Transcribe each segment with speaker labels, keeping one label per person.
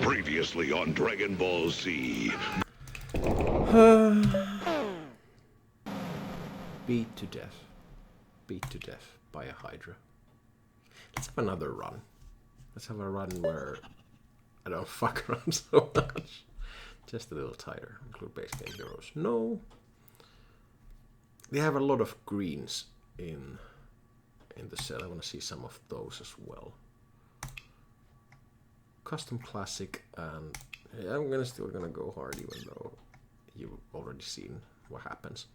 Speaker 1: Previously on Dragon Ball Z.
Speaker 2: Beat to death. Beat to death by a Hydra. Let's have another run. Let's have a run where I don't fuck around so much. Just a little tighter. Include base game heroes. No. They have a lot of greens in the set. I want to see some of those as well. Custom classic, and yeah, I'm still gonna go hard even though you've already seen what happens.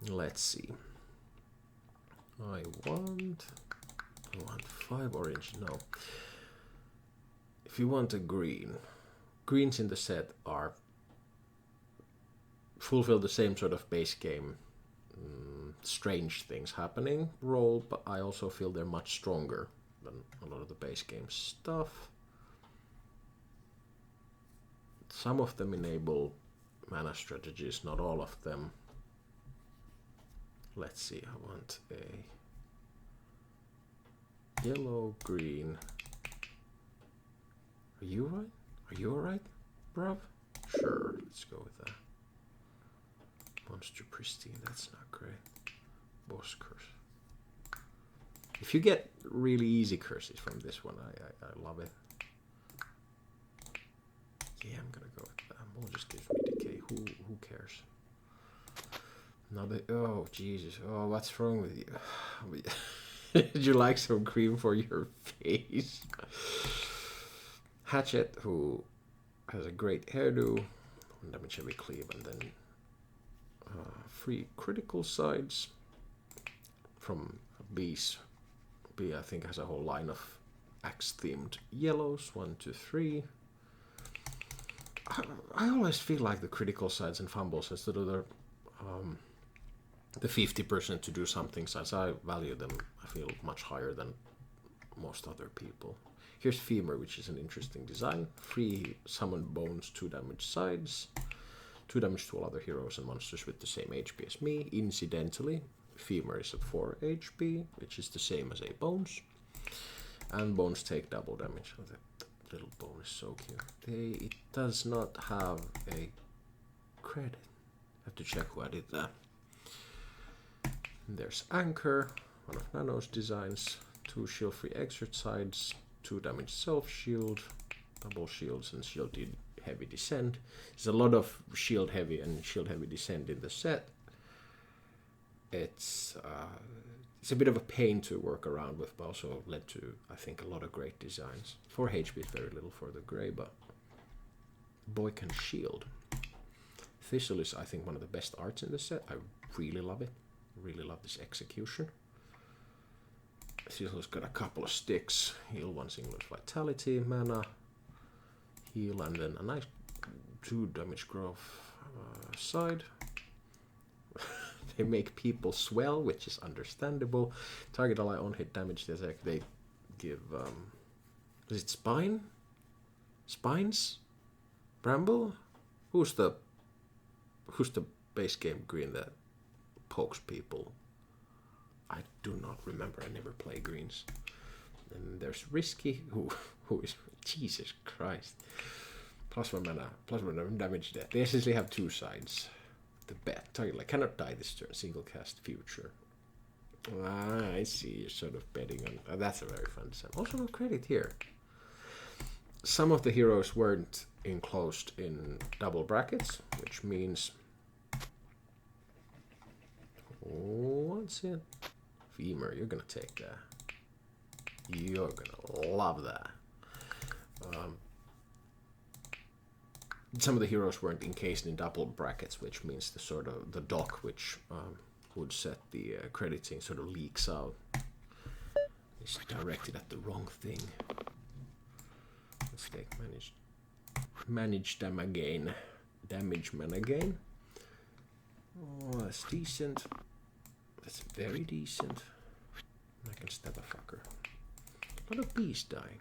Speaker 2: Let's see. I want 5 orange. No. If you want a green, greens in the set are fulfill the same sort of base game strange things happening role, but I also feel they're much stronger than a lot of the base game stuff. Some of them enable mana strategies, not all of them. Let's see, I want a yellow, green. Are you right? Are you alright, bruv? Sure, let's go with that. Monster Pristine, that's not great. Boss Curse. If you get really easy curses from this one, I love it. Yeah, I'm gonna go with that. More just gives me decay. Who cares? Another. Oh Jesus! Oh, what's wrong with you? Did you like some cream for your face? Hatchet, who has a great hairdo, damage heavy cleave, and then 3 critical sides from Bees. Bee, I think, has a whole line of axe-themed yellows. 1, 2, 3. I always feel like the critical sides and fumbles instead of the 50% to do something sides. I value them, I feel, much higher than most other people. Here's Femur, which is an interesting design. 3 summoned bones, 2 damage sides. 2 damage to all other heroes and monsters with the same HP as me. Incidentally, Femur is at 4 HP, which is the same as a bones. And bones take double damage. Oh, that little bone is so cute. It does not have a credit. I have to check who I did that. And there's Anchor, one of Nano's designs. 2 shield-free exercises, 2 damage self-shield, double shields, and shield heavy descent. There's a lot of shield heavy and shield heavy descent in the set. It's a bit of a pain to work around with, but also led to, I think, a lot of great designs. 4 HP is very little for the gray, but boy can shield. Thistle is, I think, one of the best arts in the set. I really love it. Really love this execution. Thistle's got a couple of sticks. Heal 1 single vitality, mana, heal, and then a nice 2 damage growth side. They make people swell, which is understandable. Target ally on hit damage. They give is it spine? Spines? Bramble? Who's the base game green that pokes people? I do not remember. I never play greens. And there's Risky, who is Jesus Christ. +1 mana, +1 damage. They essentially have 2 sides. The bet target like cannot die this turn. Single cast future. Ah, I see. You're sort of betting on. That's a very fun design. Also, no credit here. Some of the heroes weren't enclosed in double brackets, which means. What's it? Femur, you're gonna take that. You're gonna love that. Some of the heroes weren't encased in double brackets, which means the sort of the dock which would set the crediting sort of leaks out. It's directed at the wrong thing. Let's take manage them again. Damage man again. Oh, that's decent. That's very decent. I can stab a fucker. A lot of bees dying.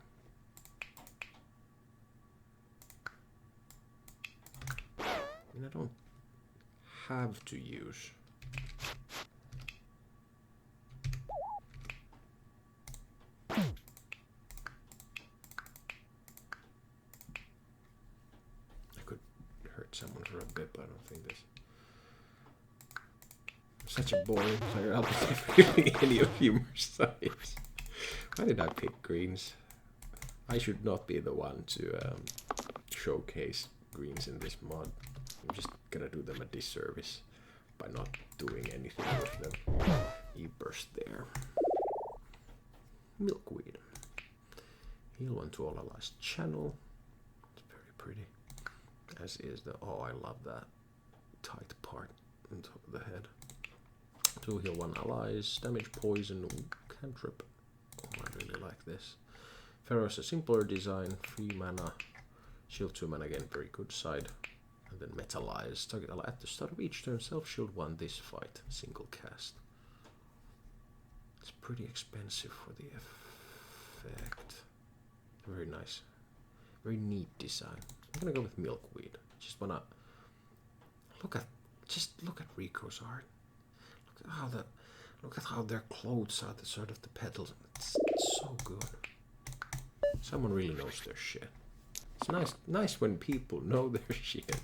Speaker 2: And I don't have to use. someone for a bit, but I don't think this. Such a boring player. I'll be feeling any of humor's sides. Why did I pick greens? I should not be the one to showcase greens in this mod. I'm just gonna do them a disservice by not doing anything with them. E-burst there. Milkweed. Heal 1 to all allies channel. It's very pretty. As is the... Oh, I love that tight part on top of the head. 2 heal 1 allies. Damage, poison, cantrip. Oh, I really like this. Pharaoh is a simpler design. 3 mana. Shield 2 mana again. Very good side. And then metallize. Target ally at the start of each turn. Self shield 1 this fight. Single cast. It's pretty expensive for the effect. Very nice. Very neat design. I'm gonna go with milkweed. Just wanna look at Rico's art. Look at how their clothes are the sort of the petals. It's so good. Someone really knows their shit. It's nice when people know their shit.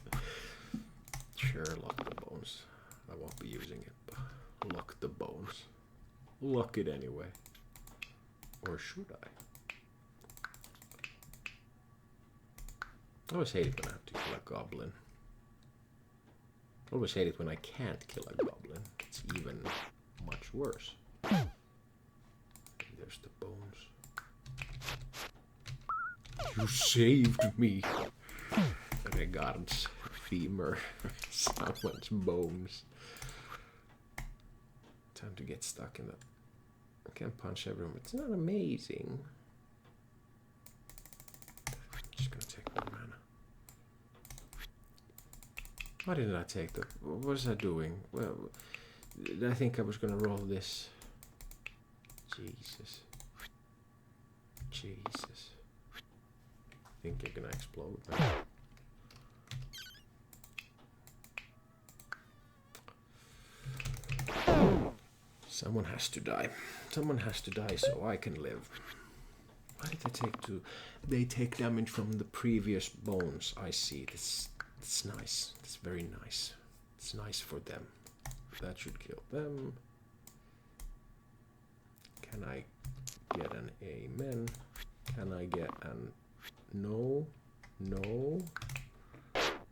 Speaker 2: Sure, lock the bones. I won't be using it, but lock the bones. Lock it anyway. Or should I? I always hate it when I have to kill a goblin. I always hate it when I can't kill a goblin. It's even much worse. There's the bones. You saved me. Regards, femur. Someone's bones. Time to get stuck in the... I can't punch everyone. It's not amazing. Just gonna take one mana. Why didn't I take the... What was I doing? Well, I think I was gonna roll this. Jesus. Jesus. I think you're gonna explode. Someone has to die. Someone has to die so I can live. Why did they take two? They take damage from the previous bones. I see. It's nice. It's very nice. It's nice for them. That should kill them. Can I get an amen? Can I get an no? No.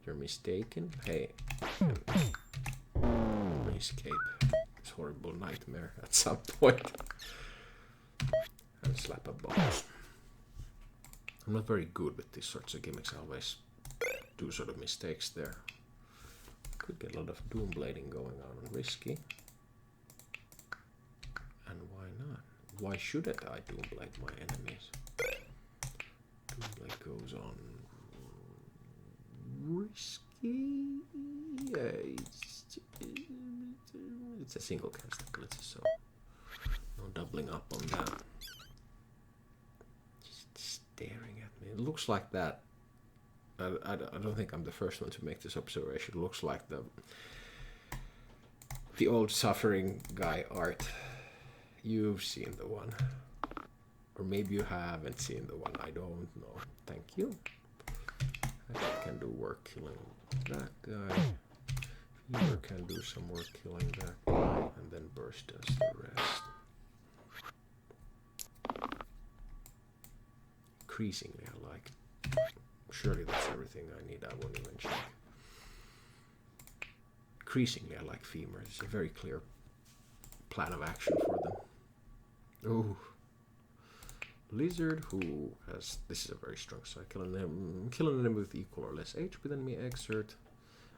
Speaker 2: You're mistaken. Hey. Escape this horrible nightmare at some point. And slap a box. I'm not very good with these sorts of gimmicks. I always do sort of mistakes there. Could get a lot of doom blading going on. Risky. And why not? Why shouldn't I doom blade my enemies? Doom blade goes on risky. It's a single cast ability, so no doubling up on that. Just staring at me. It looks like that. I don't think I'm the first one to make this observation. It looks like the old suffering guy art. You've seen the one. Or maybe you haven't seen the one. I don't know. Thank you. I can do work killing that guy. Fever can do some work killing that guy. And then Burst does the rest. Increasingly I like. Surely that's everything I need. I won't even check. Increasingly I like femur. It's a very clear plan of action for them. Oh. Lizard who has... This is a very strong side. Killing them with equal or less HP than me. Exert.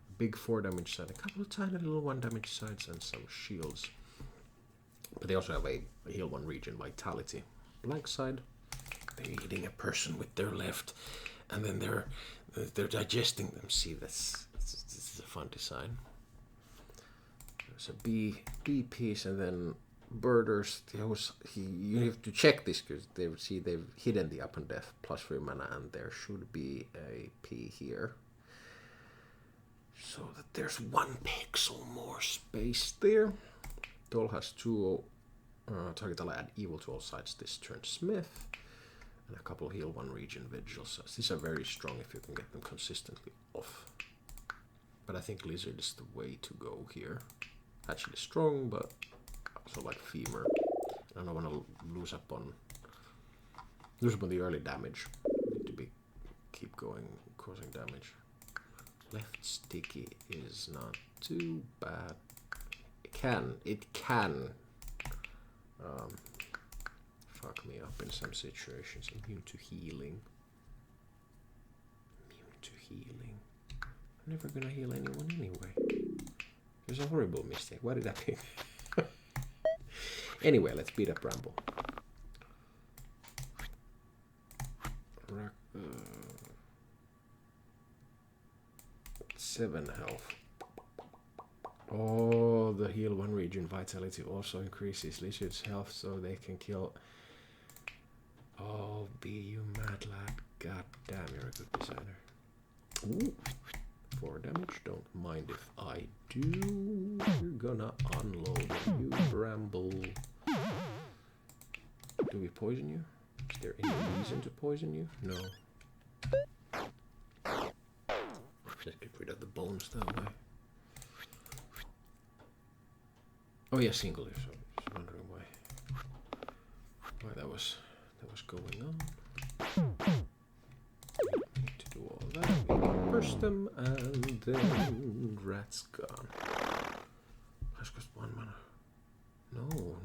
Speaker 2: A big 4 damage side. A couple of tiny little 1 damage sides and some shields. But they also have a heal 1 region vitality. Blank side. They're eating a person with their left. And then they're digesting them. See, this is a fun design. There's a B piece, and then birders. You have to check this because they've hidden the up and death plus 3 mana, and there should be a P here, so that there's 1 pixel more space there. Doll has 2 target ally add evil to all sides this turn. Smith. And a couple heal 1 region vigil size. These are very strong if you can get them consistently off. But I think lizard is the way to go here. Actually strong, but also like femur. I don't want to lose up on the early damage. Need to keep going, causing damage. Left sticky is not too bad. It can fuck me up in some situations. Immune to healing. Immune to healing. I'm never gonna heal anyone anyway. It was a horrible mistake. Why did I pick? Anyway, let's beat up Ramble. 7 health. Oh, the heal 1 region vitality also increases lizard's health so they can kill. Oh, be you mad lad. God damn, you're a good designer. Ooh. 4 damage. Don't mind if I do. You're gonna unload you, Bramble. Do we poison you? Is there any reason to poison you? No. Let's get rid of the bones that way. Oh yeah, singular. So I was wondering why that was going on. Need to do all that. We can burst them, and then rat's gone. That's just 1 mana.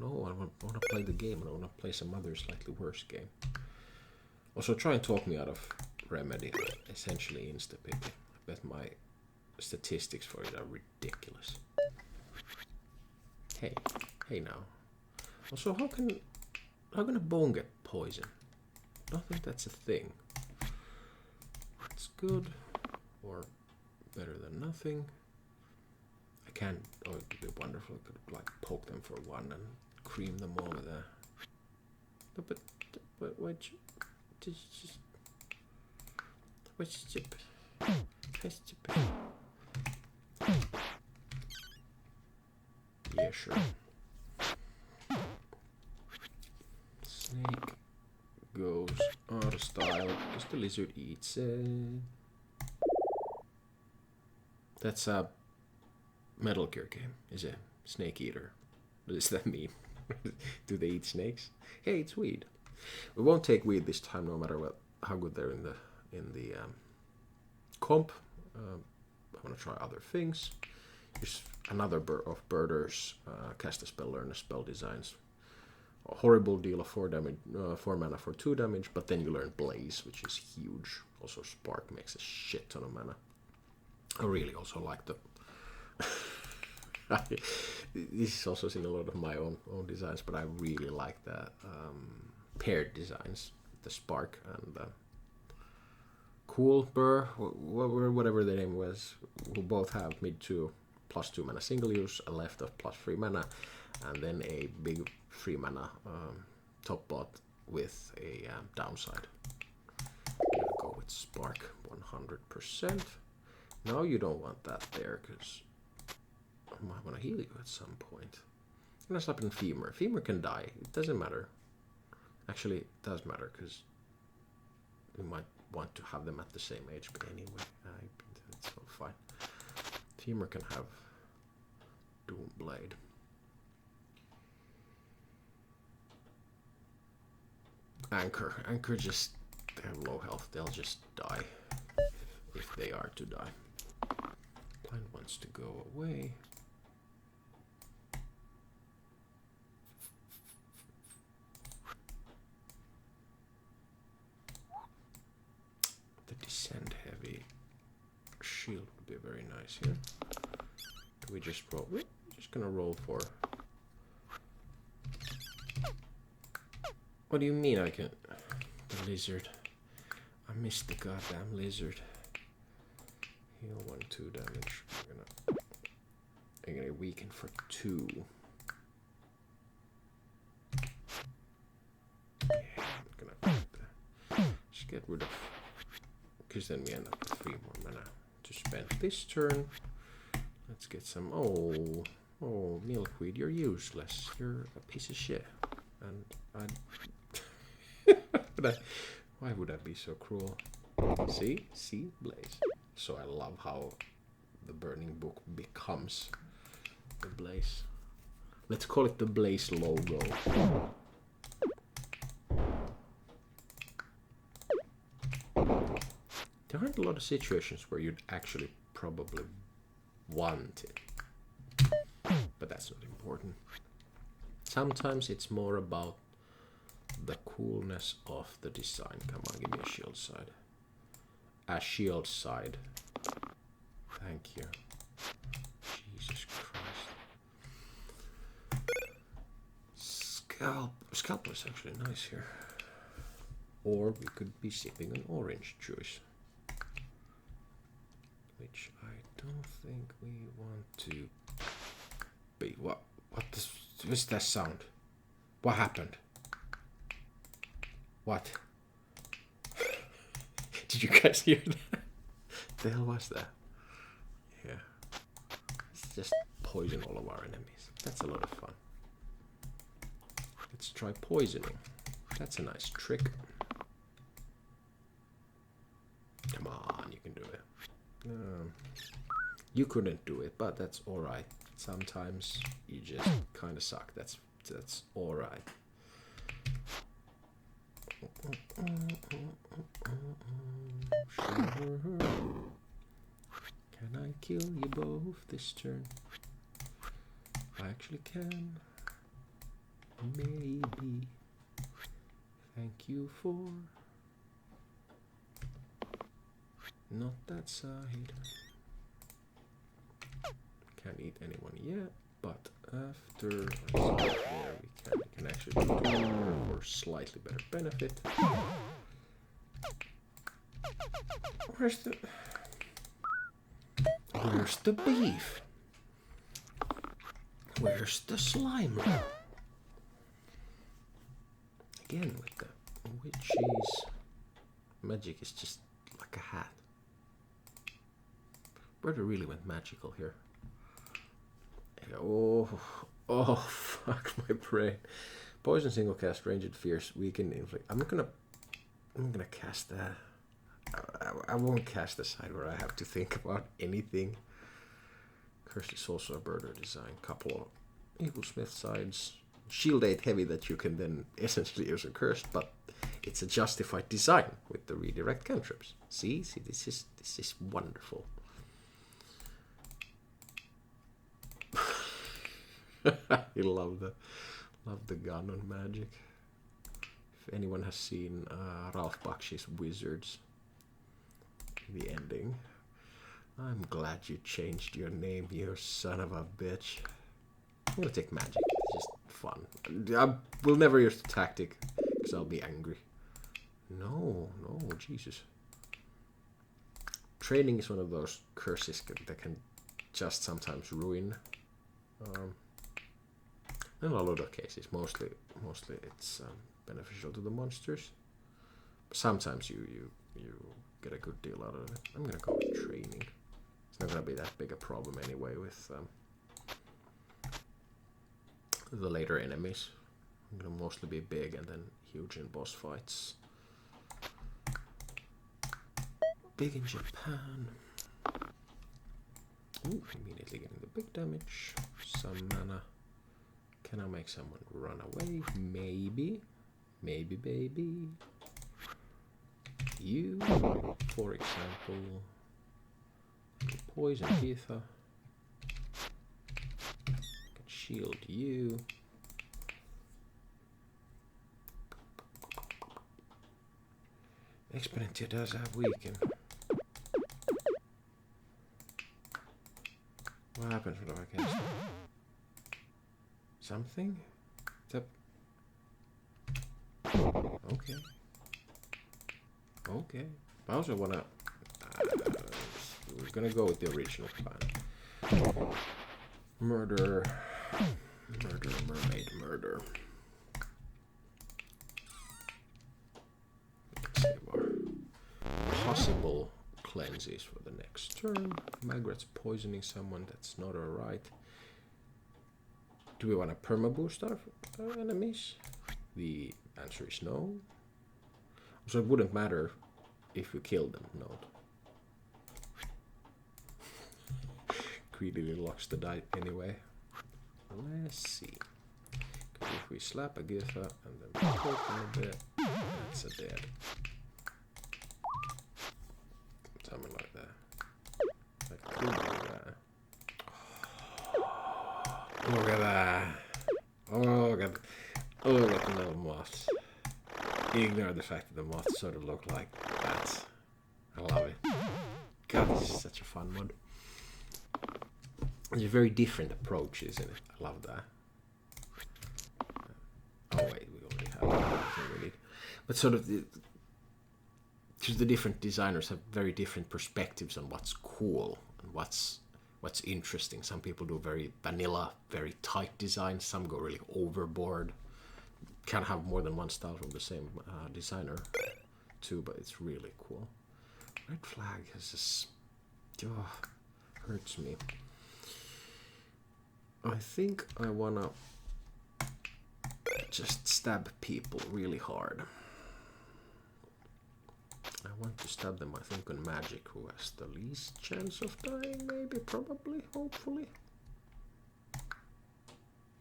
Speaker 2: No, I want to play the game, and I want to play some other slightly worse game. Also, try and talk me out of Remedy. Essentially insta-picking. I bet my statistics for it are ridiculous. Hey now. Also, how can a bone get poisoned? I don't think that's a thing. It's good, or better than nothing. I can't. Oh, it would be wonderful. I could like poke them for 1 and cream them all with a. But what? Just. What's chip? Yeah, sure. Snake goes out of style because the lizard eats it. That's a Metal Gear game, is it? Snake Eater. What does that mean? Do they eat snakes? Hey, it's weed. We won't take weed this time, no matter how good they're in the comp. I want to try other things. Use another of Birders, cast a spell, learn a spell designs. A horrible deal of 4 damage, 4 mana for 2 damage, but then you learn Blaze, which is huge. Also, Spark makes a shit ton of mana. I really also like the. This is also in a lot of my own designs, but I really like the paired designs, the Spark and the Cool Burr, whatever the name was, who both have mid 2 +2 mana single use, a left of +3 mana, and then a big 3 mana top bot with a downside. I'm gonna go with Spark 100%. No, you don't want that there, because I might want to heal you at some point. I'm gonna slap in Femur. Femur can die. It doesn't matter. Actually, it does matter, because we might want to have them at the same age, but anyway, it's all fine. Femur can have Doomblade. Anchor just, they have low health, they'll just die if they are to die. Blind wants to go away. The Descend Heavy shield would be very nice here. Do we just roll? We're just gonna roll for. What do you mean I can? The lizard. I missed the goddamn lizard. Heal 1/2 damage. I'm gonna weaken for 2. Yeah, I'm gonna just get rid of, because then we end up with 3 more mana to spend this turn. Let's get some. Oh, Milkweed, you're useless. You're a piece of shit. And why would I be so cruel? See, Blaze. So I love how the burning book becomes the blaze. Let's call it the blaze logo. There aren't a lot of situations where you'd actually probably want it, but that's not important. Sometimes it's more about the coolness of the design. Come on, give me a shield side. A shield side. Thank you. Jesus Christ. Scalp is actually nice here. Or we could be sipping an orange juice, which I don't think we want to be. What was that sound? What happened? What? Did you guys hear that? The hell was that? Yeah. Let's just poison all of our enemies. That's a lot of fun. Let's try poisoning. That's a nice trick. Come on, you can do it. You couldn't do it, but that's alright. Sometimes you just kind of suck. That's alright. Can I kill you both this turn? I actually can. Maybe. Thank you for not that side. Can't eat anyone yet, but after there we can actually do it for slightly better benefit. Where's the beef? Where's the slime? Again with the witches. Magic is just like a hat. Brother really went magical here. Oh, fuck my brain. Poison single cast, ranged fierce, weaken, inflict. I'm gonna cast that. I won't cast the side where I have to think about anything. Curse is also a birder design. Couple of evil smith sides. Shield 8 heavy that you can then essentially use a curse, but it's a justified design with the redirect cantrips. See, this is wonderful. You love the gun on magic. If anyone has seen Ralph Bakshi's Wizards, the ending. I'm glad you changed your name, you son of a bitch. I'm gonna take magic. It's just fun. I will never use the tactic because I'll be angry. No, Jesus. Training is one of those curses that can just sometimes ruin. In a lot of cases, mostly it's beneficial to the monsters. But sometimes you get a good deal out of it. I'm gonna go with training. It's not gonna be that big a problem anyway with the later enemies. I'm gonna mostly be big and then huge in boss fights. Big in Japan. Ooh, immediately getting the big damage. Some mana. Can I make someone run away? Maybe. Maybe, baby. You, for example. Poison ether. Can shield you. Exponentia does have weaken. What happens when I cast something? Okay. Okay. I also wanna. We're gonna go with the original plan. Murder, mermaid, murder. Let's see our possible cleanses for the next turn. Magrat's poisoning someone. That's not alright. Do we want to perma boost our enemies? The answer is no. So it wouldn't matter if we kill them. No. greedily locks the die anyway. Let's see. If we slap a Githa and then poke him a bit, that's a dead. Something like that. I could do that. Look at that. Oh, look at the little moths. Ignore the fact that the moths sort of look like bats. I love it. God, this is such a fun mod. It's a very different approach, isn't it? I love that. Oh wait, we already have everything we need. But sort of just the different designers have very different perspectives on what's cool and what's interesting. Some people do very vanilla, very tight designs. Some go really overboard. Can have more than one style from the same designer too, but it's really cool. Red flag has this hurts me. I think I wanna just stab people really hard. I want to stab them, I think, on magic, who has the least chance of dying, maybe, probably, hopefully.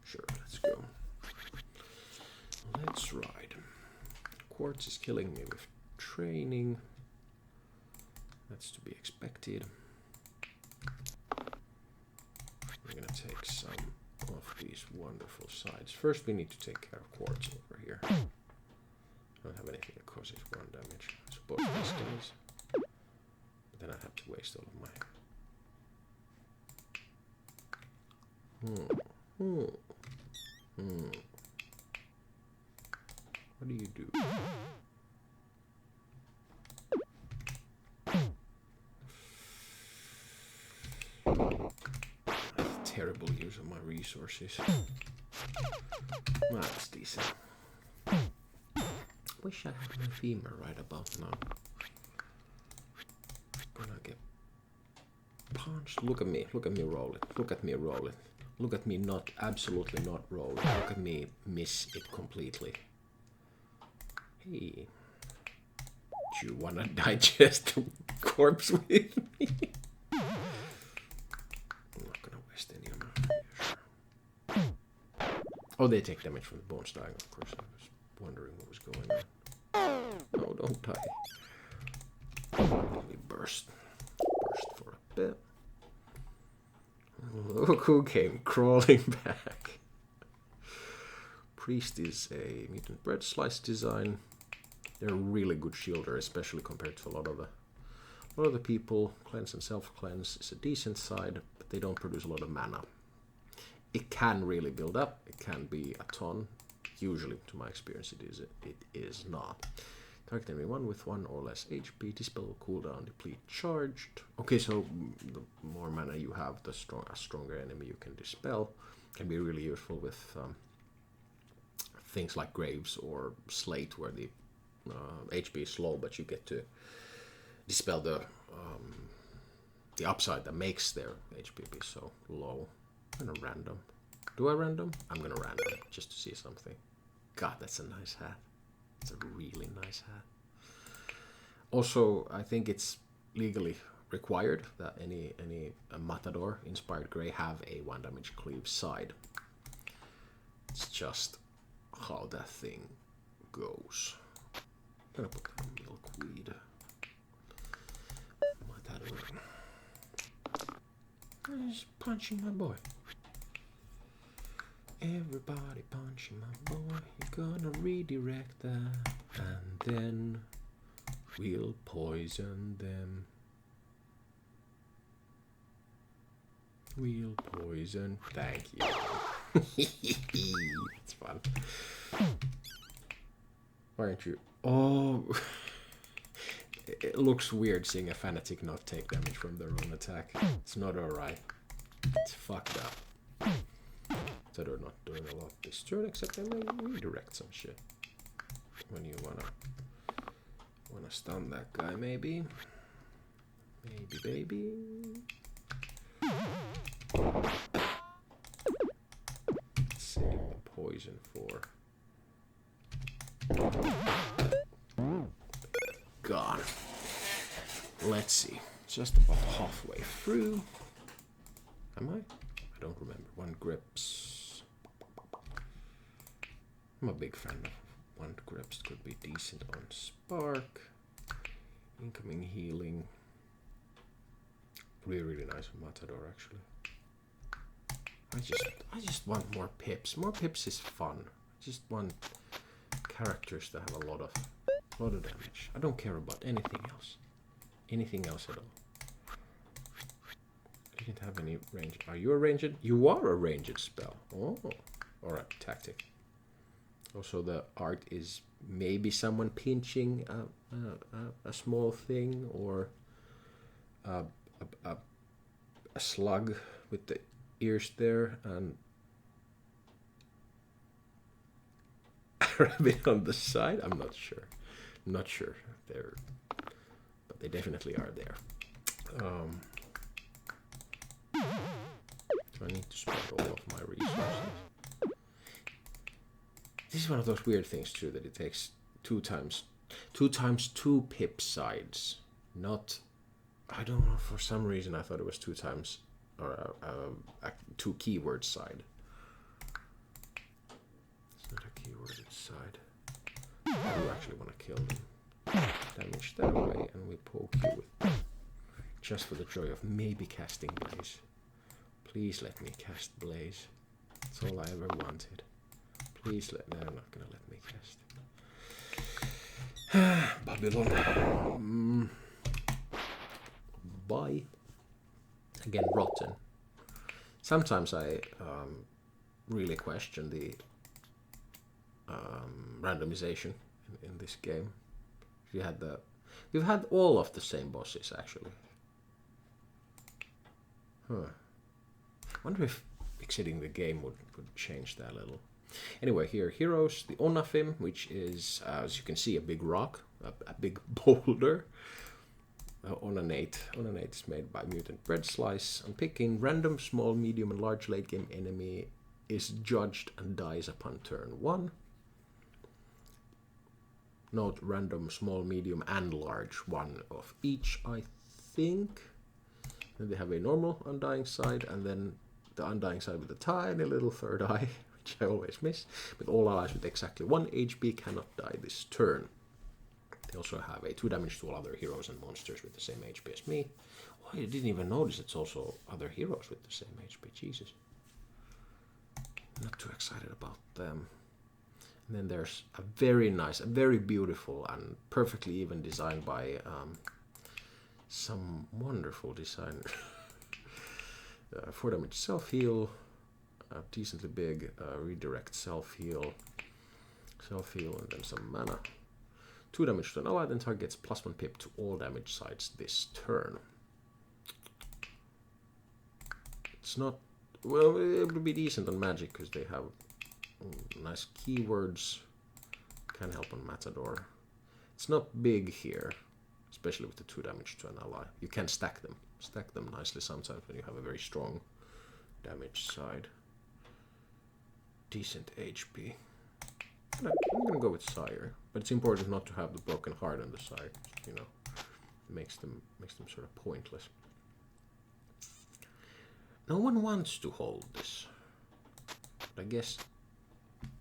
Speaker 2: Sure, let's go. Let's ride. Quartz is killing me with training. That's to be expected. We're gonna take some of these wonderful sides. First we need to take care of Quartz over here. I don't have anything that causes 1 damage. I suppose this does. But then I have to waste all of my... What do you do? Terrible use of my resources. That's decent. Wish I had my femur right about now. Gonna get punched. Look at me roll it. Look at me roll it. Look at me absolutely not roll it. Look at me miss it completely. Hey. Do you wanna digest the corpse with me? Oh, they take damage from the bones dying, of course. I was wondering what was going on. No, don't die. Let me burst. Burst for a bit. Look who came crawling back. Priest is a mutant bread slice design. They're a really good shielder, especially compared to a lot of the people. Cleanse and self-cleanse is a decent side, but they don't produce a lot of mana. It can really build up. It can be a ton. Usually, to my experience, it is not. Target enemy 1 with 1 or less HP. Dispel, cooldown, deplete, charged. Okay, so the more mana you have, a stronger enemy you can dispel. Can be really useful with things like Graves or Slate, where the HP is low, but you get to dispel the upside that makes their HP be so low. I'm gonna random. Do I random? I'm gonna random just to see something. God, that's a nice hat. It's a really nice hat. Also, I think it's legally required that any Matador inspired Grey have a 1 damage cleave side. It's just how that thing goes. I'm gonna put that on Milkweed. Matador. He's punching my boy. Everybody punching my boy. You're gonna redirect that, and then we'll poison them. We'll poison. Thank you. It's fun. Why aren't you? Oh. It looks weird seeing a fanatic not take damage from their own attack. It's not alright. It's fucked up. So they're not doing a lot this turn, except they may redirect some shit. When you wanna stun that guy, maybe. Maybe, baby. Save the poison for. God. Let's see. Just about halfway through. Am I? I don't remember. 1 grips. I'm a big fan of 1 grips. Could be decent on spark. Incoming healing. Really nice on Matador actually. I just want more pips. More pips is fun. I just want characters that have a lot of damage. I don't care about anything else. Anything else at all. You didn't have any range. Are you a ranged? You are a ranged spell. Oh, all right. Tactic. Also, the art is maybe someone pinching a small thing or a slug with the ears there and a rabbit on the side. I'm not sure. I'm not sure. But they definitely are there. Do I need to spend all of my resources? This is one of those weird things too, that it takes 2 times 2 pip sides. Not, I don't know, for some reason I thought it was 2 times or 2 keyword side. It's not a keyworded side. I do actually want to kill them. Damage that way, and we poke you with, just for the joy of maybe casting Blaze. Please let me cast Blaze. That's all I ever wanted. Please they're not gonna let me cast. Babylon. Bye. Again, rotten. Sometimes I really question the randomization in this game. We've had all of the same bosses actually. Huh. I wonder if exiting the game would change that a little. Anyway, here heroes, the Onafim, which is, as you can see, a big rock, a big boulder. Onanate is made by mutant bread slice. On picking, random small, medium, and large late game enemy is judged and dies upon turn 1. Note random small, medium, and large, 1 of each, I think. Then they have a normal undying side, and then the undying side with a tiny little third eye, which I always miss. With all allies with exactly 1 HP cannot die this turn. They also have a 2 damage to all other heroes and monsters with the same HP as me. Oh, I didn't even notice it's also other heroes with the same HP. Jesus. Not too excited about them. And then there's a very nice, a very beautiful and perfectly even designed by some wonderful designer. 4 damage self-heal, decently big redirect self-heal, and then some mana. 2 damage to an ally, then target gets +1 pip to all damage sides this turn. It's not, well, it would be decent on magic because they have nice keywords. Can help on Matador. It's not big here, especially with the 2 damage to an ally. You can stack them nicely sometimes when you have a very strong damage side. Decent HP. I'm gonna go with Sire, but it's important not to have the broken heart on the side. You know, it makes them sort of pointless. No one wants to hold this, but I guess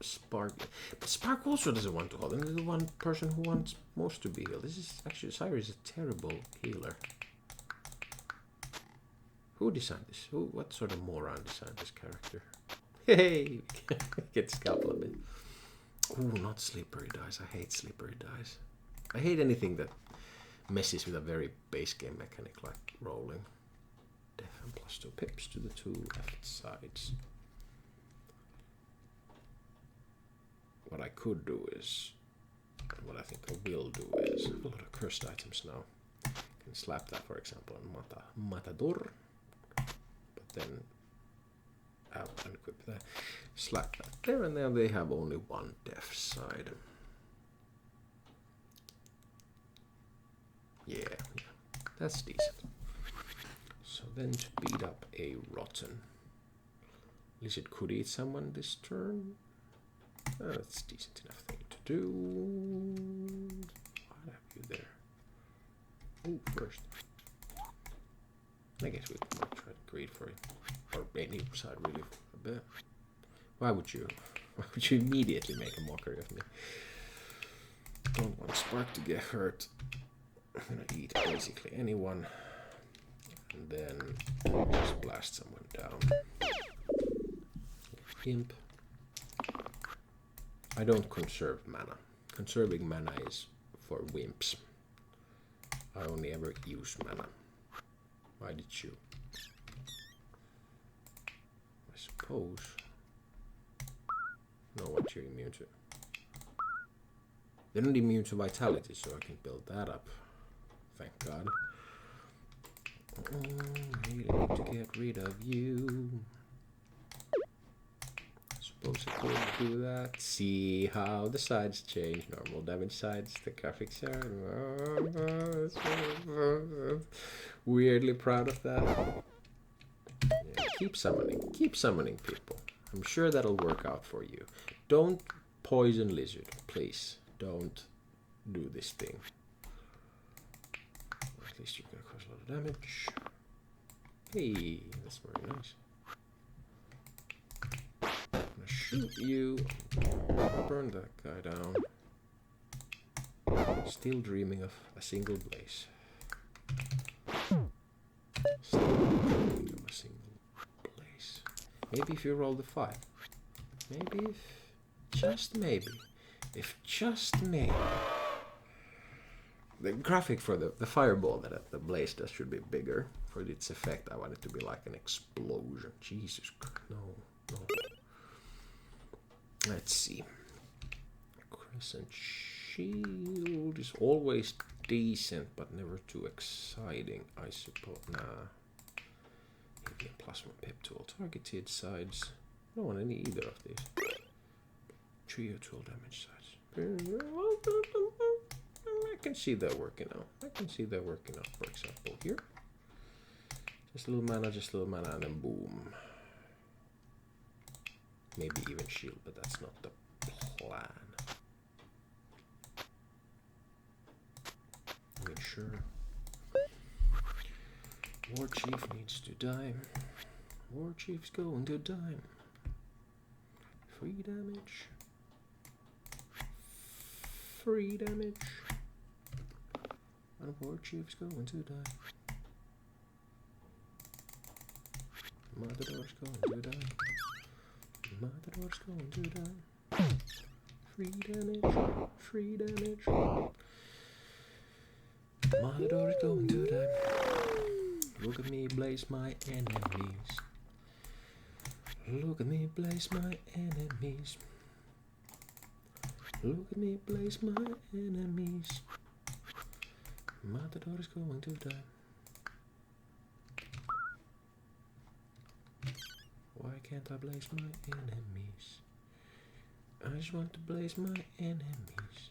Speaker 2: Spark. But Spark also doesn't want to hold. And the one person who wants most to be healed. This is actually, Sire is a terrible healer. Who designed this? What sort of moron designed this character? Hey, get scalpel a bit. Ooh, not slippery dice. I hate slippery dice. I hate anything that messes with a very base game mechanic like rolling. Def and +2 pips to the 2 left sides. What I could do is, what I think I will do is, I have a lot of cursed items now. I can slap that, for example, on Matador. But then unequip that, slap that there, and now they have only 1 def side. Yeah, that's decent. So then to beat up a rotten, Lizard could eat someone this turn. That's a decent enough thing to do. What have you there? Oh, first. I guess we can try to greed for it. Or any side really for a bit. Why would you immediately make a mockery of me? Don't want Spark to get hurt. I'm gonna eat basically anyone. And then just blast someone down. Imp. I don't conserve mana. Conserving mana is for wimps. I only ever use mana. Why did you? I suppose. Know what you're immune to. They're not immune to vitality, so I can build that up. Thank God. Oh, I really need to get rid of you. Suppose I could do that. See how the sides change. Normal damage sides, the graphics are weirdly proud of that. Yeah, keep summoning people. I'm sure that'll work out for you. Don't poison lizard, please. Don't do this thing. At least you're gonna cause a lot of damage. Hey, that's very nice. I'm gonna shoot you. Burn that guy down. Still dreaming of a single blaze. Still dreaming of a single blaze. Maybe if you roll the 5. Maybe if, just maybe. If just maybe. The graphic for the fireball that the blaze does should be bigger. For its effect, I want it to be like an explosion. Jesus Christ, no. Let's see. Crescent Shield is always decent, but never too exciting, I suppose. Nah. Maybe a +1 pip to all targeted sides. I don't want any either of these. Trio to all damage sides. I can see that working out. For example, here. Just a little mana, and then boom. Maybe even shield, but that's not the plan. I mean, sure. War Chief needs to die. War Chief's going to die. Free damage. Free damage. And War Chief's going to die. Matador's going to die. Matador's going to die. Free damage. Free damage. Matador's going to die. Look at me blaze my enemies. Look at me blaze my enemies. Look at me blaze my enemies. Matador is going to die. Why can't I blaze my enemies? I just want to blaze my enemies.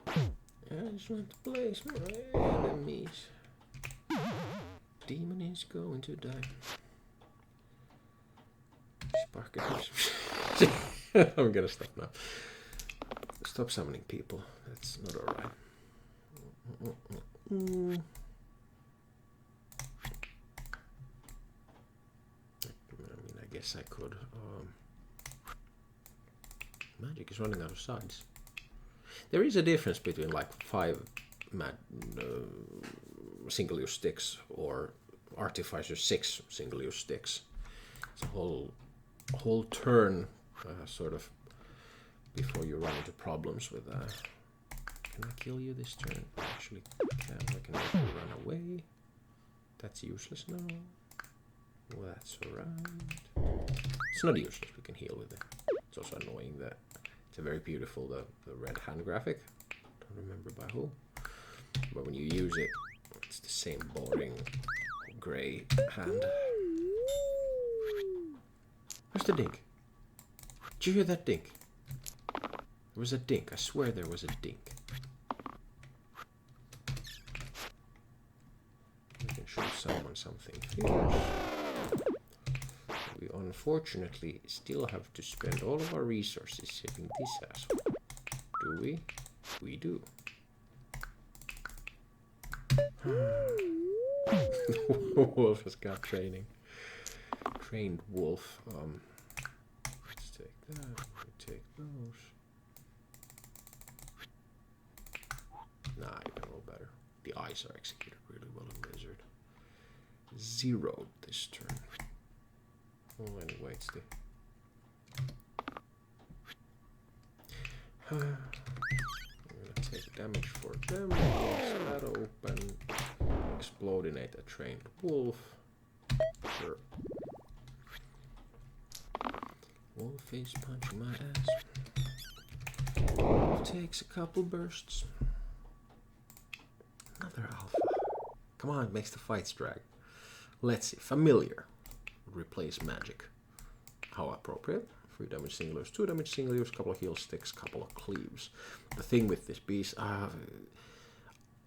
Speaker 2: I just want to blaze my enemies. Demon is going to die. Sparkers. I'm gonna stop now. Stop summoning people. That's not alright. I mean, I guess I could. Magic is running out of sides. There is a difference between like 5 single-use sticks or Artificer 6 single-use sticks. It's a whole turn sort of before you run into problems with can I kill you this turn? Actually can. I can make you run away. That's useless now. Well, that's alright. It's not useless, we can heal with it. It's also annoying that it's a very beautiful the red hand graphic. Don't remember by who. But when you use it, it's the same boring grey hand. Where's the dink? Did you hear that dink? There was a dink. I swear there was a dink. We can show someone something fierce. We unfortunately still have to spend all of our resources saving this asshole. Do we? We do. Wolf has got training. Trained wolf. Let's take that. We take those. Nah, even a little better. The eyes are executed really well in Lizard. 0 this turn. Oh, anyway, it's the... I'm gonna take damage for them. Once that open, explodinate a trained wolf. Sure. Wolf is punching my ass. Wolf takes a couple bursts. Another alpha. Come on, makes the fights drag. Let's see. Familiar. Replace magic. How appropriate. 3 damage single use, 2 damage single use, couple of heal sticks, couple of cleaves. The thing with this beast, I'm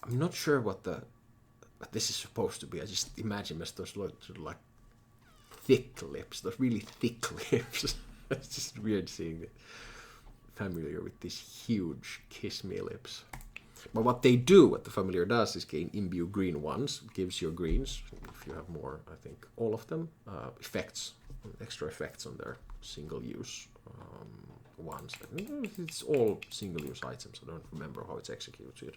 Speaker 2: not sure what this is supposed to be. I just imagine as those sort of like thick lips, those really thick lips. It's just weird seeing it. Familiar with these huge kiss me lips. But what they do, what the familiar does, is gain imbue green ones, gives your greens, if you have more, I think all of them, effects, extra effects on their single use ones. It's all single use items, I don't remember how it's executed.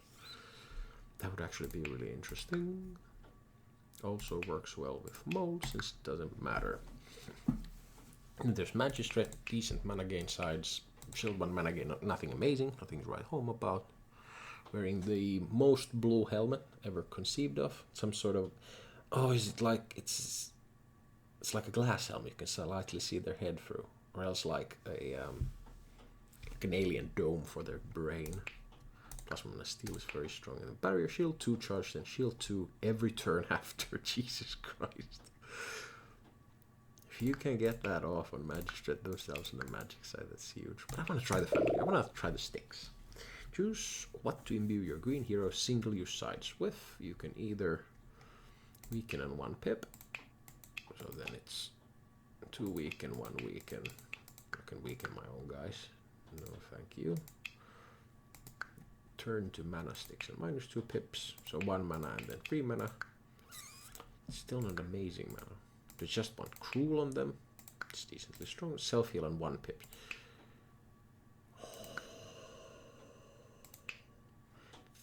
Speaker 2: That would actually be really interesting. Also works well with mold, since it doesn't matter. And there's Magistrate, decent mana gain sides, Shield 1 mana gain, nothing amazing, nothing to write home about. Wearing the most blue helmet ever conceived of. Some sort of... Oh, is it like... It's like a glass helmet. You can slightly see their head through. Or else like like an alien dome for their brain. Plus 1 steel is very strong. And barrier shield 2 charged and shield 2 every turn after. Jesus Christ. If you can get that off on Magistrate themselves on the magic side, that's huge. But I want to try the family. I want to try the sticks. Choose what to imbue your green hero single use sides with. You can either weaken and 1 pip, so then it's 2 weaken, 1 weaken. I can weaken my own guys. No, thank you. Turn to mana sticks and -2 pips, so 1 mana and then 3 mana. It's still not amazing mana. There's just 1 cruel on them. It's decently strong. Self heal and 1 pip.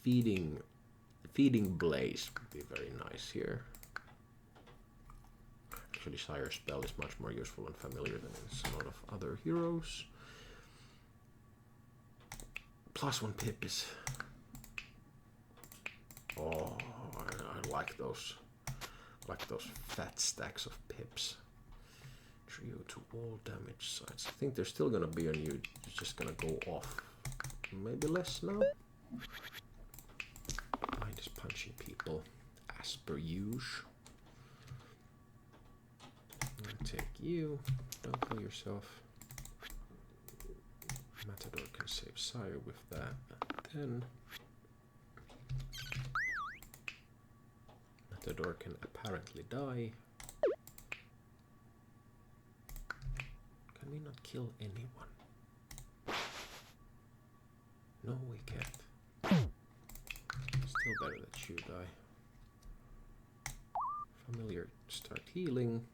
Speaker 2: Feeding Blaze would be very nice here. Actually, Sire Spell is much more useful and familiar than a lot of other heroes. +1 pip is... Oh, I like those. Like those fat stacks of pips. Trio to all damage sides. I think they're still gonna be on you. It's just gonna go off. Maybe less now. Mind is punching people as per usual. I'm gonna take you. Don't kill yourself. Matador can save Sire with that. Then Matador can apparently die. Can we not kill anyone? No, we can't. Still better that you die. Familiar, start healing.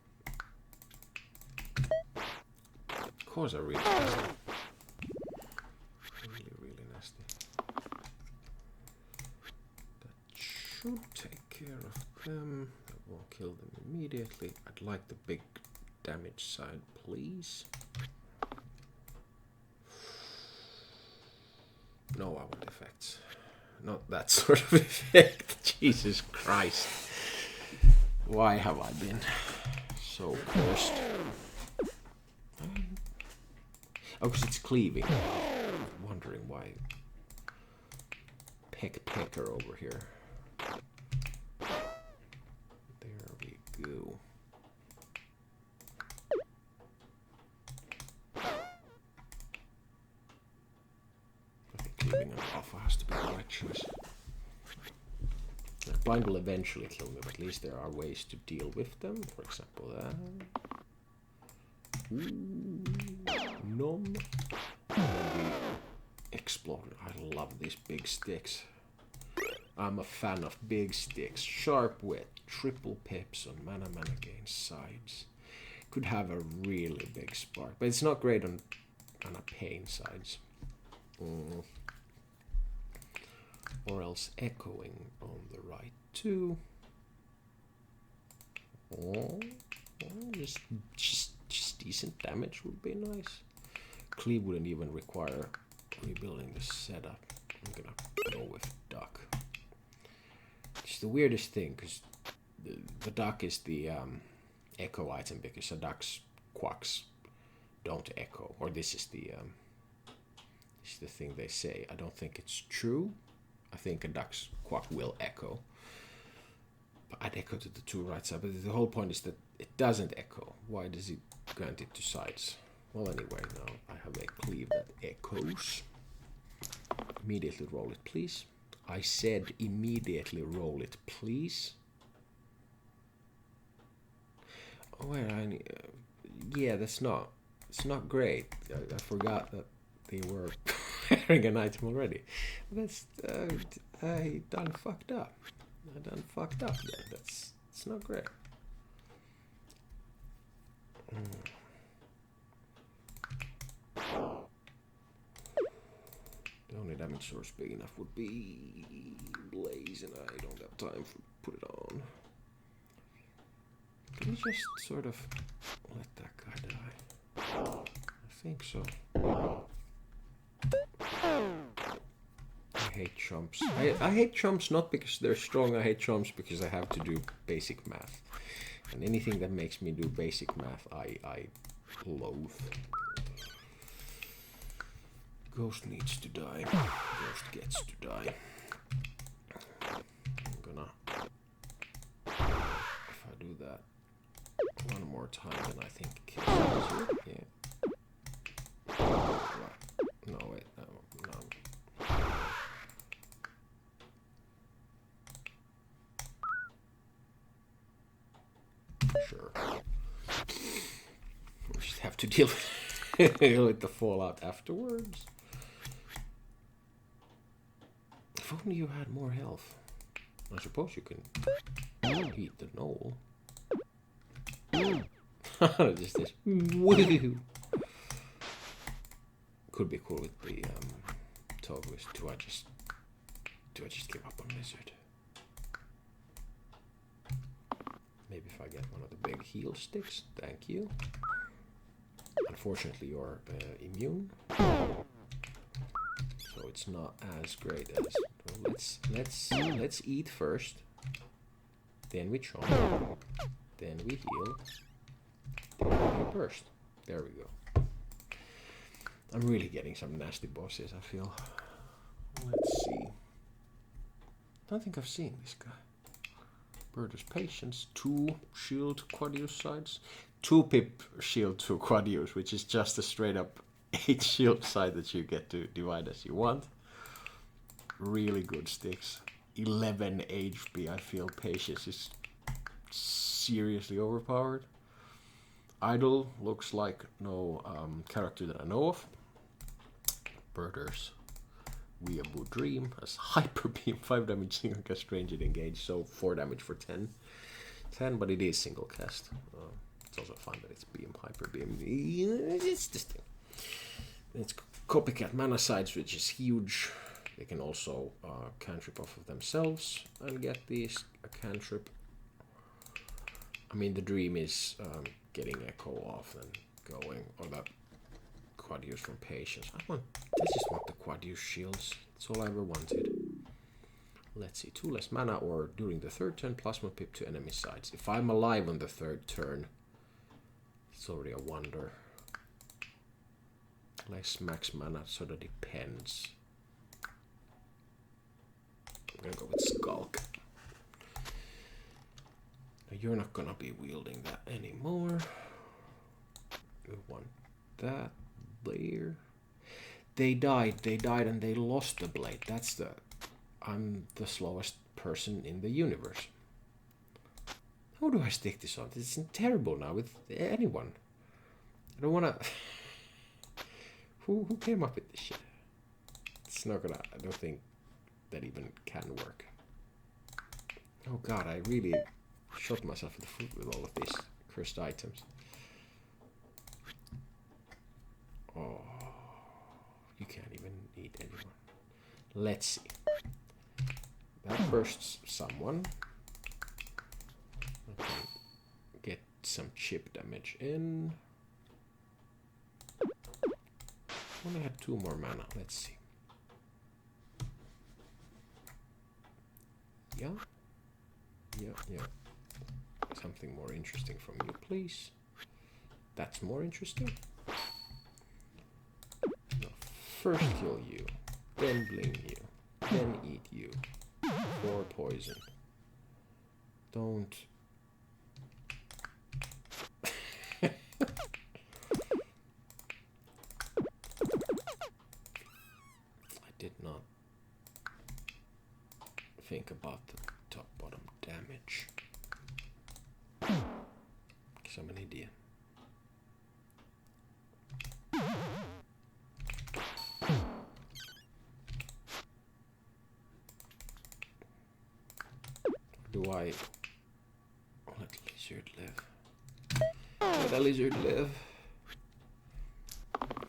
Speaker 2: Cause a really nasty. Really nasty. That should take care of them. That won't kill them immediately. I'd like the big damage side, please. No, I want effects. Not that sort of effect. Jesus Christ. Why have I been so cursed? Oh, because it's cleaving. I'm wondering why. Pecker over here. There we go. I think cleaving on alpha has to be the right choice. Blind will eventually kill me, but at least there are ways to deal with them. For example, that. Ooh, nom. And the explode. I love these big sticks. I'm a fan of big sticks. Sharp wit, triple pips on mana gain sides. Could have a really big spark, but it's not great on a pain sides. Or else echoing on the right too. Just decent damage would be nice. Cleave wouldn't even require rebuilding the setup. I'm gonna go with duck. It's the weirdest thing because the duck is the echo item because a duck's quacks don't echo, or this is the thing they say. I don't think it's true. I think a duck's quack will echo. But I'd echo to the two right side, but the whole point is that it doesn't echo. Why does it grant it to sides? Well, anyway, now I have a cleave that echoes. Immediately roll it, please. I said immediately roll it, please. Oh, wait, yeah, it's not great. I forgot that they were wearing an item already. That's I done fucked up. There. It's not great. The only damage source big enough would be Blaze, and I don't have time to put it on. Can we just sort of let that guy die? I think so. I hate chumps. I hate chumps not because they're strong, I hate chumps because I have to do basic math. And anything that makes me do basic math, I loathe. Ghost needs to die. Ghost gets to die. I'm gonna... If I do that one more time, then I think it kills it. Yeah. What? No, wait. No. Sure. We just have to deal with the fallout afterwards. If only you had more health. I suppose you can eat the knoll. Just this. Woo! Could be cool with the Togus. Do I just give up on Lizard? Maybe if I get one of the big heal sticks. Thank you. Unfortunately, you're immune, so it's not as great as. Let's eat first. Then we chomp. Then we heal. Then we burst. There we go. I'm really getting some nasty bosses, I feel. Let's see. I don't think I've seen this guy. Burder's Patience. 2 shield quad-use sides. 2 pip shield to quad-use, which is just a straight up 8 shield side that you get to divide as you want. Really good sticks. 11 HP. I feel Patience is seriously overpowered. Idol looks like no character that I know of. Birders. Weeaboo Dream has Hyper Beam, 5 damage single cast range and engage, so 4 damage for 10, but it is single cast. It's also fun that it's Beam, Hyper Beam. It's this thing. It's Copycat Mana sides, which is huge. They can also cantrip off of themselves and get these a cantrip. I mean, the dream is getting Echo off and going, or that quad use from Patience. I just want the quad use shields. That's all I ever wanted. Let's see, 2 less mana, or during the third turn, plasma pip to enemy sides. If I'm alive on the third turn, it's already a wonder. Less max mana, sort of depends. I'm gonna go with Skulk. Now you're not gonna be wielding that anymore. We want that there. They died and they lost the blade. That's the... I'm the slowest person in the universe. How do I stick this on? It's terrible now with anyone. I don't wanna... Who came up with this shit? It's not gonna... I don't think that even can work. Oh god, I really shot myself in the foot with all of these cursed items. Oh, you can't even eat anyone. Let's see. That bursts someone. I can get some chip damage in. Only had 2 more mana. Let's see. Yeah. Something more interesting from you, please. That's more interesting. No, first kill you, then bling you, then eat you. 4 poison. Don't. I did not think about the top bottom damage. Because I'm an idiot. Do I let the lizard live? Let a lizard live.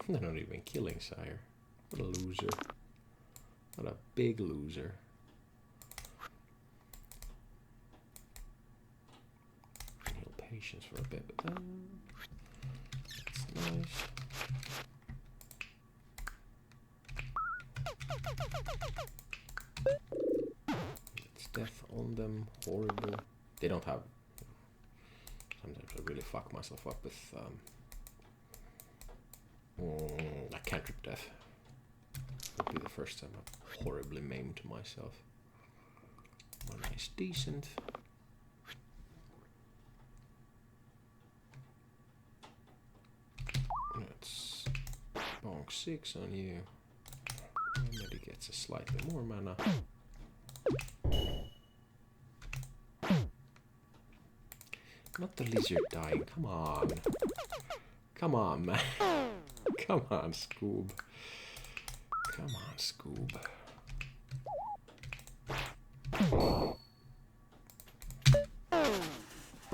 Speaker 2: They're not even killing, sire. What a loser. What a big loser. Heal patience for a bit, but that's nice. It's death on them. Horrible. They don't have. Sometimes I really fuck myself up with. I can't trip death. Would be the first time I've horribly maimed myself. One is decent. Let's bonk 6 on you. Maybe gets a slightly more mana. Not the lizard dying. Come on. Come on, man. Come on, Scoob. Come on, Scoob.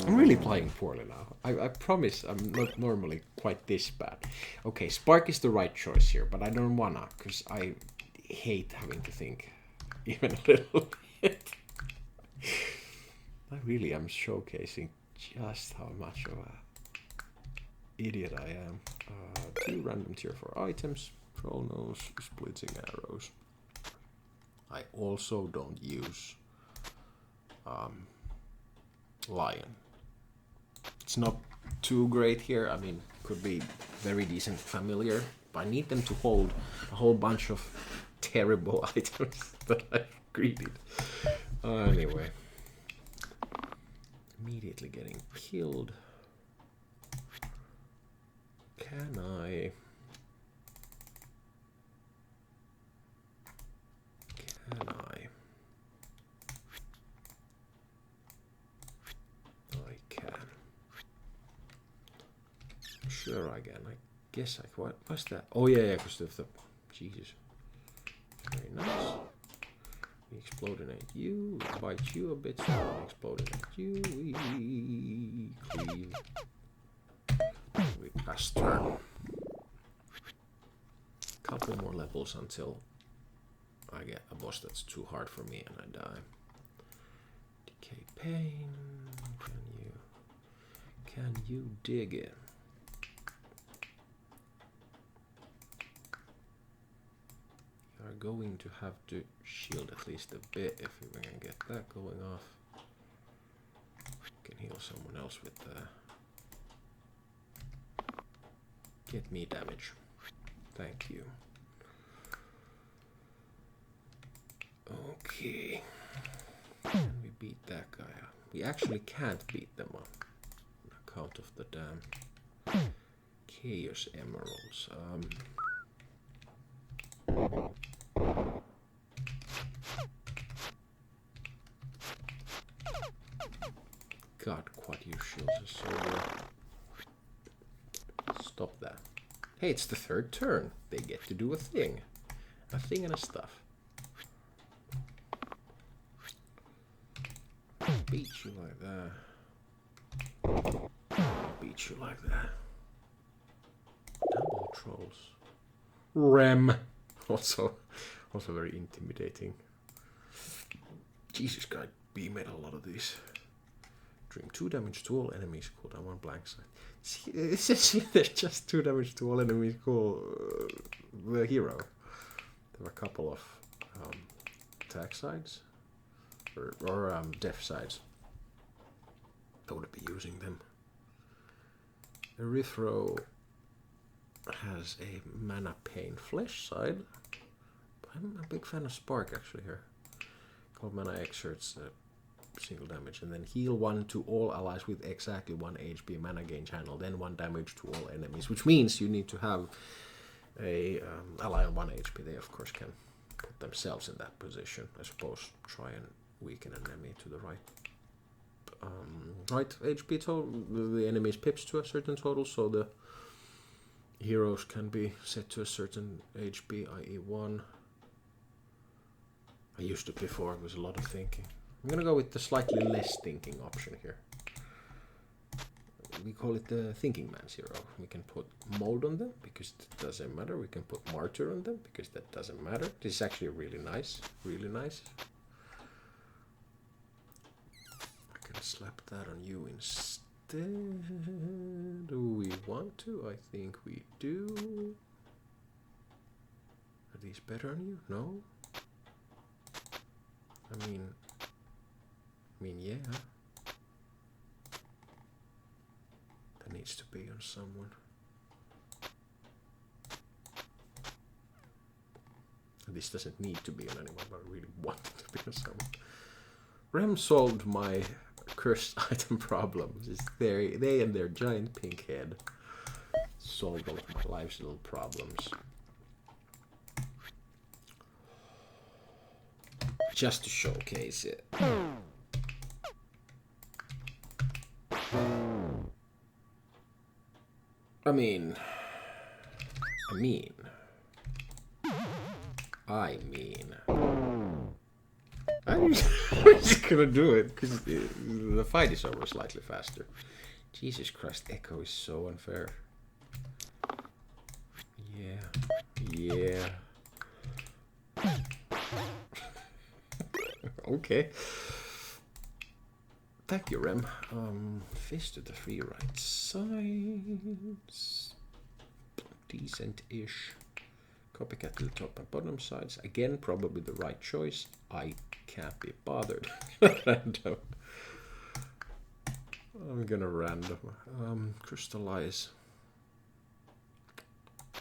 Speaker 2: I'm really playing poorly now. I promise I'm not normally quite this bad. Okay, Spark is the right choice here, but I don't wanna, because I hate having to think even a little bit. I really am showcasing just how much of a idiot I am. 2 random tier 4 items. Chronos, splitting arrows. I also don't use Lion. It's not too great here. I mean, could be very decent familiar, but I need them to hold a whole bunch of terrible items that I've greeted. Anyway. Immediately getting killed. Can I? Can I? I can. Sure I can. I guess I... What was that? Oh yeah, because of the... Jesus. Very nice. We explodinate you, bite you a bit, so we explodinate you, we cleave. We pass turn. Couple more levels until I get a boss that's too hard for me and I die. Decay pain. Can you dig it? You are going to have to shield at least a bit if we can get that going off. Can heal someone else with get me damage. Thank you. Okay. Can we beat that guy up? We actually can't beat them up on account of the damn Chaos Emeralds. God, quad use shields are so good. Stop that. Hey, it's the 3rd turn. They get to do a thing. A thing and a stuff. Beat you like that. Beat you like that. Double trolls. Rem. Also very intimidating. Jesus God, B made a lot of these. Dream 2 damage to all enemies. Cooldown 1 blank side. See, it says there's just 2 damage to all enemies. Cool. The hero. There were a couple of attack sides or death sides. I would be using them. Erythro has a mana pain flesh side. I'm a big fan of Spark actually here. Called mana exerts single damage, and then heal 1 to all allies with exactly 1 HP mana gain channel, then 1 damage to all enemies, which means you need to have a ally on 1 HP. They of course can put themselves in that position. I suppose try and weaken an enemy to the right HP total, the enemy's pips to a certain total, so the heroes can be set to a certain HP, i.e. 1. I used it before, it was a lot of thinking. I'm gonna go with the slightly less thinking option here. We call it the Thinking Man's hero. We can put Mold on them, because it doesn't matter. We can put Martyr on them, because that doesn't matter. This is actually really nice, really nice. I can slap that on you instead. Do we want to? I think we do. Are these better on you? No? I mean, yeah. That needs to be on someone. This doesn't need to be on anyone, but I really want it to be on someone. Rem solved my cursed item problems. It's they and their giant pink head solved all of my life's little problems. Just to showcase it. I mean, I'm just gonna do it because the fight is over slightly faster. Jesus Christ, Echo is so unfair. Yeah. Okay. Thank you, Rem. Fist to the 3 right sides. Decent-ish. Copycat to the top and bottom sides. Again, probably the right choice. I can't be bothered. Random. I'm gonna random. Crystallize.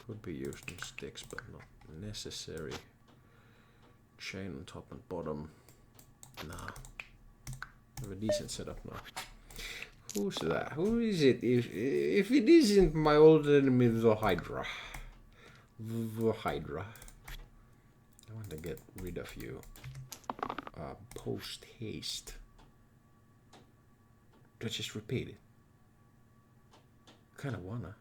Speaker 2: Could be used in sticks, but not necessary. Chain on top and bottom. Nah. I have a decent setup now. Who's that? Who is it? If it isn't my old enemy, the Hydra. The Hydra. I want to get rid of you. Post haste. Do I just repeat it? Kinda wanna.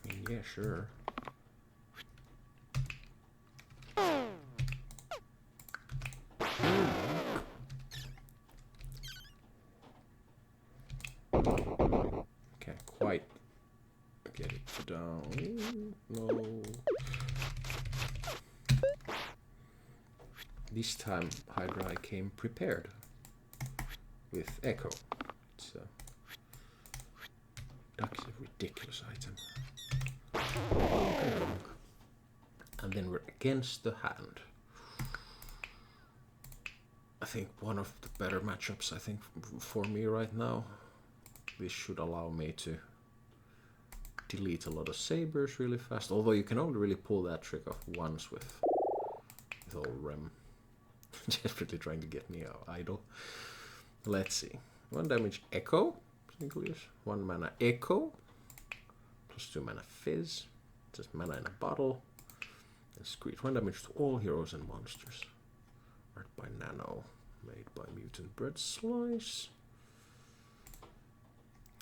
Speaker 2: I mean, yeah, sure. Can't quite get it down. No. This time Hydra came prepared with Echo. It's Duck is a ridiculous item. And then we're against the hand. I think one of the better matchups, I think, for me right now. This should allow me to delete a lot of sabers really fast. Although you can only really pull that trick off once with old Rem. Desperately trying to get me idle. Let's see. 1 damage Echo. Single use. 1 mana Echo. Plus 2 mana Fizz. Just mana in a bottle. And squeeze 1 damage to all heroes and monsters. Art by Nano. Made by Mutant Bread Slice.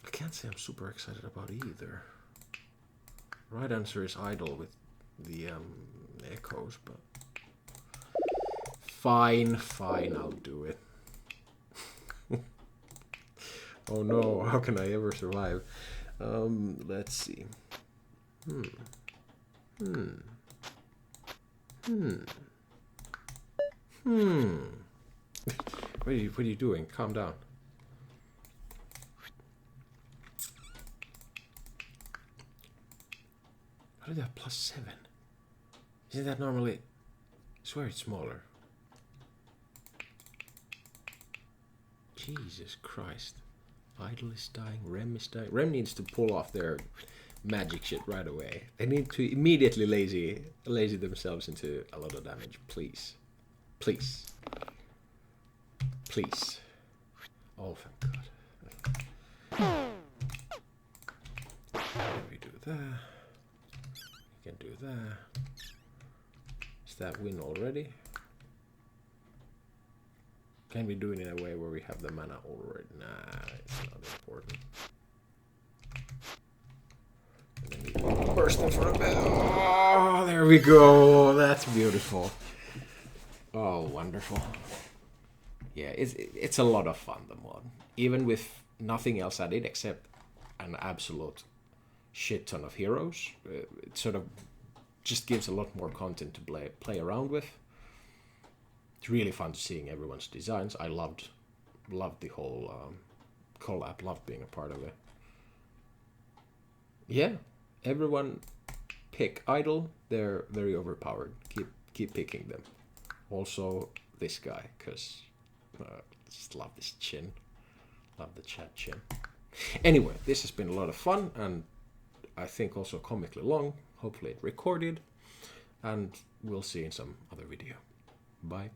Speaker 2: I can't say I'm super excited about either. Right answer is idle with the echoes, but Fine, I'll do it. Oh no, how can I ever survive? Let's see. What are you doing? Calm down. How did that +7? Isn't that normally... I swear it's smaller. Jesus Christ. Idle is dying, Rem is dying. Rem needs to pull off their magic shit right away. They need to immediately lazy themselves into a lot of damage, please. Please. Please. Oh, thank God. We do that. We can do that. Is that win already? Can we do it in a way where we have the mana already? Nah, it's not important. And then we can burst them for a bit. Oh, there we go. That's beautiful. Oh, wonderful. Yeah, it's a lot of fun, the mod. Even with nothing else added except an absolute shit ton of heroes. It sort of just gives a lot more content to play around with. It's really fun seeing everyone's designs. I loved the whole collab. Loved being a part of it. Yeah, everyone pick idle. They're very overpowered. Keep picking them. Also this guy, because just love this chin. Love the chat chin. Anyway, this has been a lot of fun and I think also comically long. Hopefully it recorded, and we'll see you in some other video. Bye.